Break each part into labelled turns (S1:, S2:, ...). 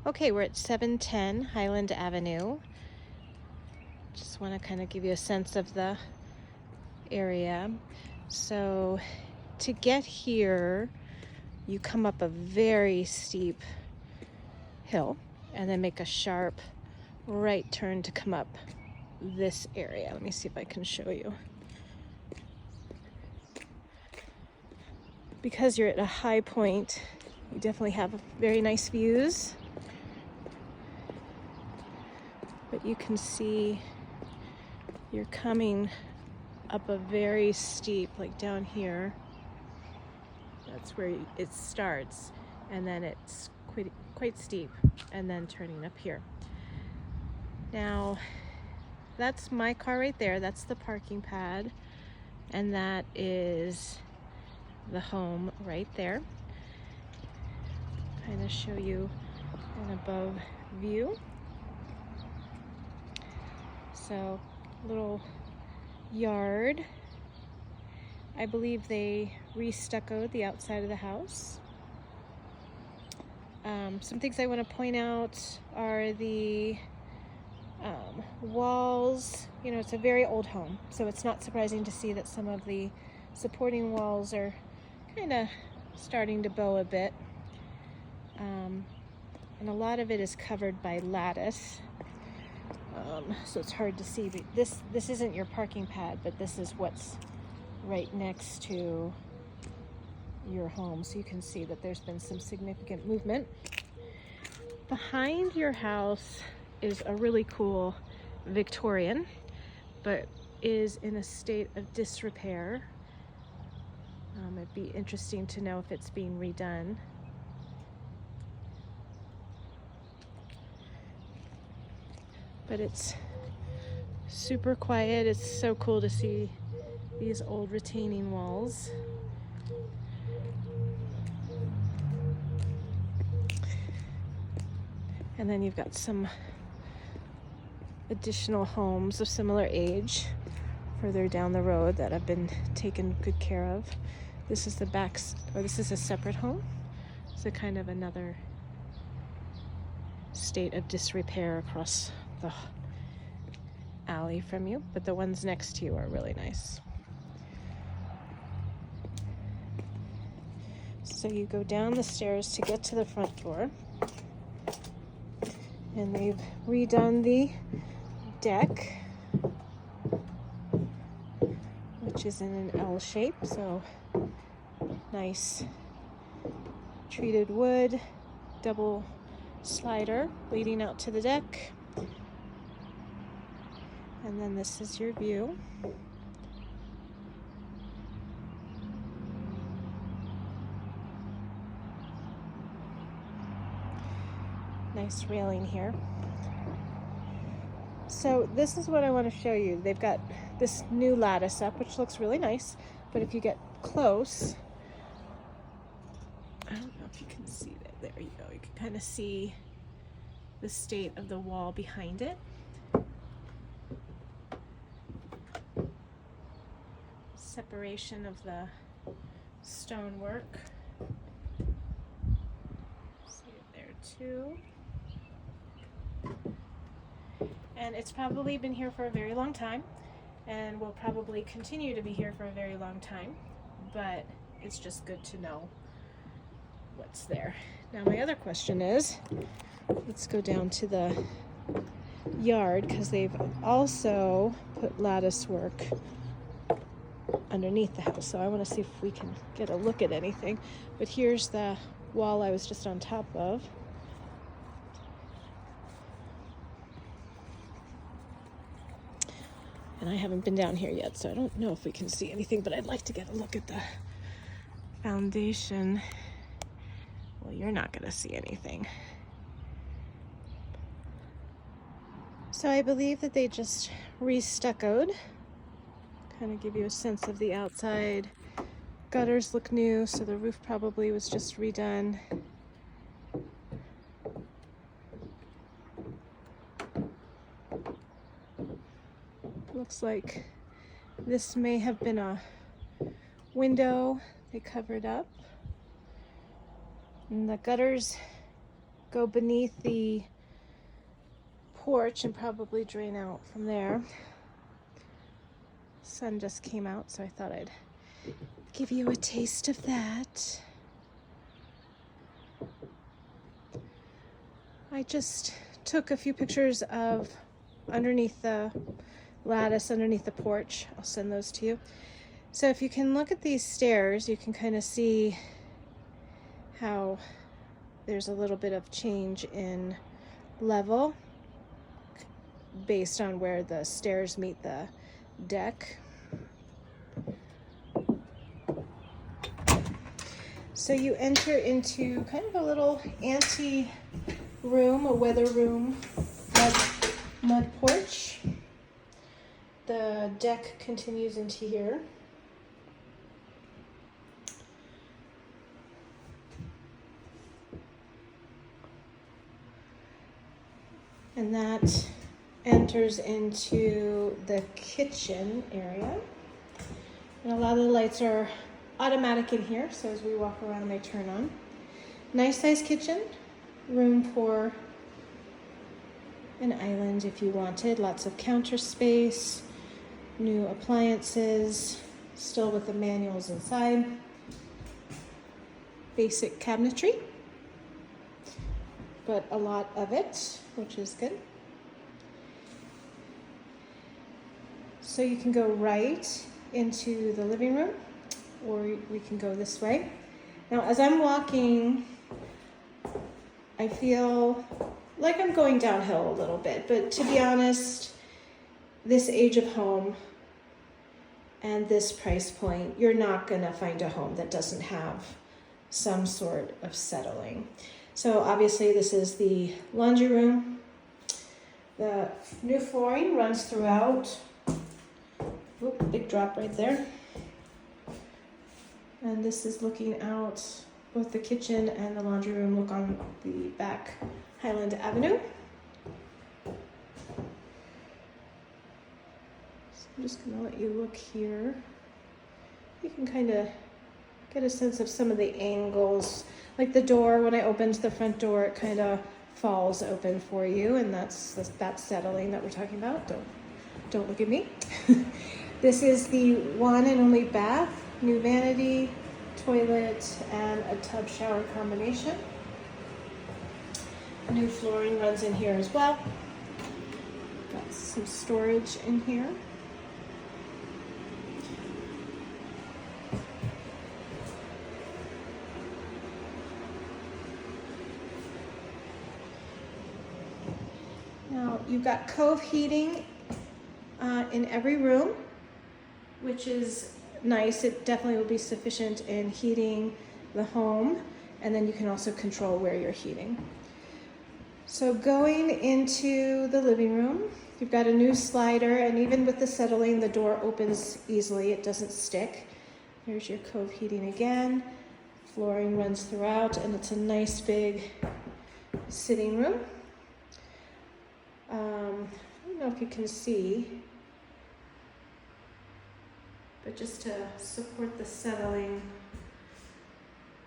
S1: Okay, we're at 710 Highland Avenue. Just want to kind of give you a sense of the area. So to get here, you come up a very steep hill and then make a sharp right turn to come up this area. Let me see if I can show you. Because you're at a high point, you definitely have very nice views. But you can see you're coming up a very steep, like down here. That's where it starts, and then it's quite steep, and then turning up here. Now, that's my car right there. That's the parking pad, and that is the home right there. Kind of show you an above view. So, little yard. I believe they re-stuccoed the outside of the house. Some things I want to point out are the walls. You know, it's a very old home, so it's not surprising to see that some of the supporting walls are kind of starting to bow a bit. And a lot of it is covered by lattice. So it's hard to see, but this isn't your parking pad, but this is what's right next to your home. So you can see that there's been some significant movement. Behind your house is a really cool Victorian, but is in a state of disrepair. It'd be interesting to know if it's being redone. But it's super quiet. It's so cool to see these old retaining walls. And then you've got some additional homes of similar age further down the road that have been taken good care of. This is the back, or this is a separate home. So kind of another state of disrepair across the alley from you, but the ones next to you are really nice. So you go down the stairs to get to the front door, and they've redone the deck, which is in an L shape, so nice treated wood, double slider leading out to the deck. And then this is your view. Nice railing here. So this is what I want to show you. They've got this new lattice up, which looks really nice, but if you get close, I don't know if you can see that. There you go. You can kind of see the state of the wall behind it. Separation of the stonework. See it there too. And it's probably been here for a very long time, and will probably continue to be here for a very long time, but it's just good to know what's there. Now my other question is, let's go down to the yard, because they've also put lattice work underneath the house. So I want to see if we can get a look at anything. But here's the wall I was just on top of. And I haven't been down here yet, so I don't know if we can see anything, but I'd like to get a look at the foundation. Well, you're not going to see anything. So I believe that they just re-stuccoed. Kind of give you a sense of the outside. Gutters look new, so the roof probably was just redone. Looks like this may have been a window they covered up. And the gutters go beneath the porch and probably drain out from there. Sun just came out, so I thought I'd give you a taste of that. I just took a few pictures of underneath the lattice, underneath the porch. I'll send those to you. So if you can look at these stairs, you can kind of see how there's a little bit of change in level based on where the stairs meet the deck. So you enter into kind of a little ante room, a weather room, mud porch. The deck continues into here. And that enters into the kitchen area. And a lot of the lights are automatic in here, so as we walk around they turn on. Nice size kitchen, room for an island if you wanted. Lots of counter space, new appliances, still with the manuals inside. Basic cabinetry, but a lot of it, which is good. So you can go right into the living room, or we can go this way. Now, as I'm walking, I feel like I'm going downhill a little bit, but to be honest, this age of home and this price point, you're not gonna find a home that doesn't have some sort of settling. So obviously this is the laundry room. The new flooring runs throughout. Oop, big drop right there. And this is looking out, both the kitchen and the laundry room look on the back Highland Avenue. So I'm just gonna let you look here. You can kind of get a sense of some of the angles. Like the door, when I opened the front door, it kind of falls open for you, and that's that settling that we're talking about. Don't look at me. This is the one and only bath, new vanity, toilet, and a tub shower combination. New flooring runs in here as well. Got some storage in here. Now you've got cove heating in every room, which is nice. It definitely will be sufficient in heating the home, and then you can also control where you're heating. So going into the living room, you've got a new slider, and even with the settling, the door opens easily. It doesn't stick. There's your cove heating again. Flooring runs throughout, and it's a nice big sitting room. I don't know if you can see, but just to support the settling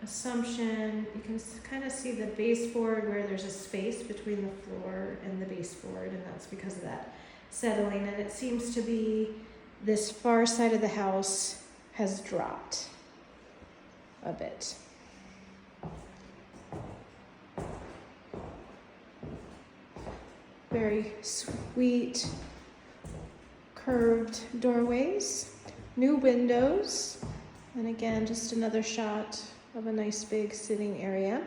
S1: assumption, you can kind of see the baseboard where there's a space between the floor and the baseboard, and that's because of that settling. And it seems to be this far side of the house has dropped a bit. Very sweet curved doorways, new windows, and again, just another shot of a nice big sitting area.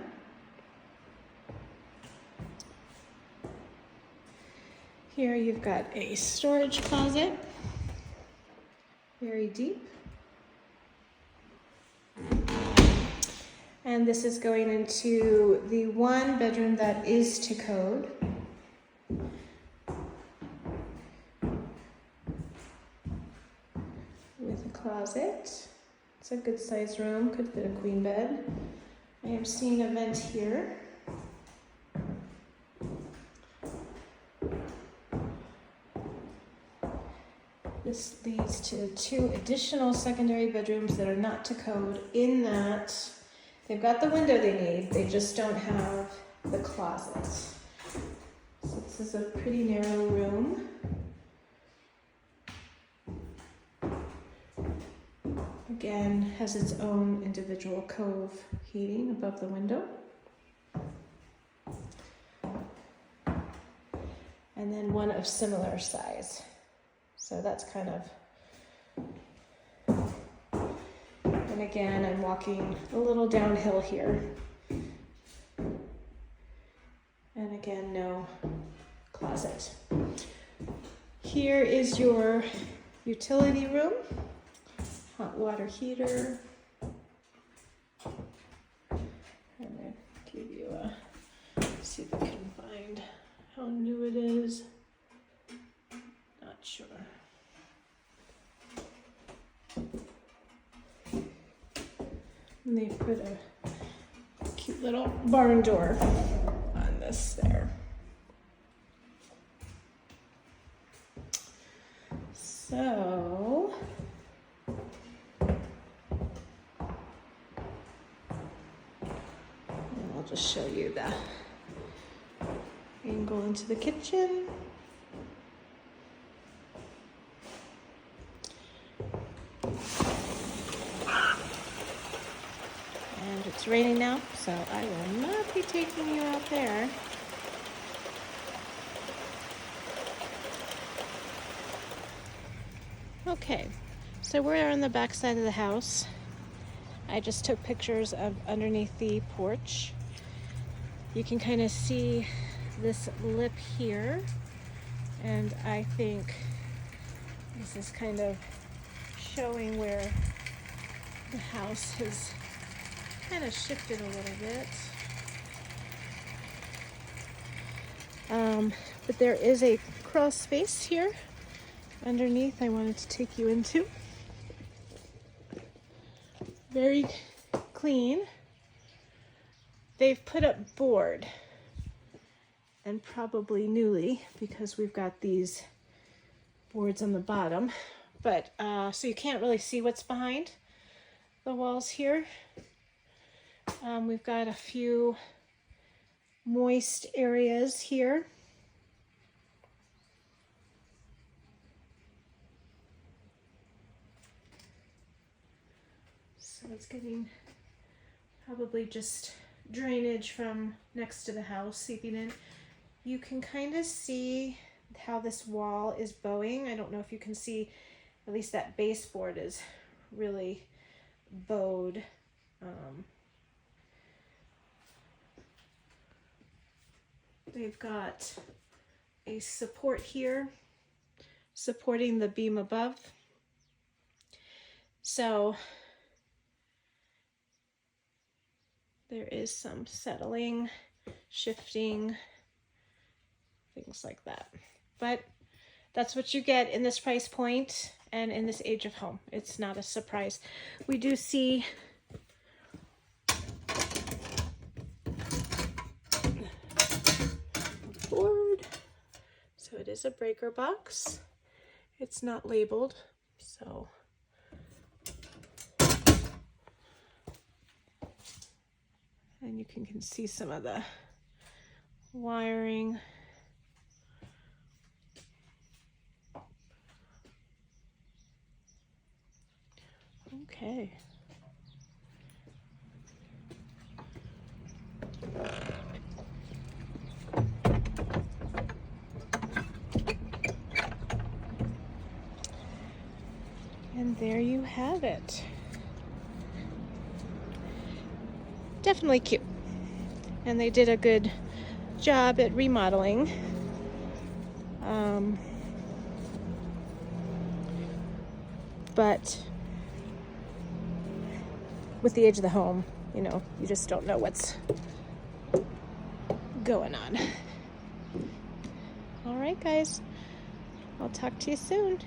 S1: Here you've got a storage closet, very deep. And this is going into the one bedroom that is to code. With a closet. It's a good sized room, could fit a queen bed. I am seeing a vent here. This leads to 2 additional secondary bedrooms that are not to code, in that they've got the window they need, they just don't have the closet. So this is a pretty narrow room. Again, has its own individual cove heating above the window. And then one of similar size. So that's kind of, and again, I'm walking a little downhill here. And again, no closet. Here is your utility room, hot water heater. I'm gonna give you a, see if I can find how new it is. Not sure. And they put a cute little barn door on this there. So, I'll just show you the angle into the kitchen. And it's raining now, so I will not be taking you out there. Okay, so we're on the back side of the house. I just took pictures of underneath the porch. You can kind of see this lip here, and I think this is kind of showing where the house has kind of shifted a little bit. But there is a crawl space here underneath I wanted to take you into. Very clean. They've put up board, and probably newly, because we've got these boards on the bottom, but so you can't really see what's behind the walls here. We've got a few moist areas here. So it's getting probably just drainage from next to the house seeping in. You can kind of see how this wall is bowing. I don't know if you can see, at least that baseboard is really bowed. They've got a support here supporting the beam above. So there is some settling, shifting, things like that. But that's what you get in this price point and in this age of home. It's not a surprise. We do see board. So it is a breaker box. It's not labeled, so and you can see some of the wiring. Okay. And there you have it. Definitely cute. And they did a good job at remodeling. But with the age of the home, you know, you just don't know what's going on. All right, guys. I'll talk to you soon.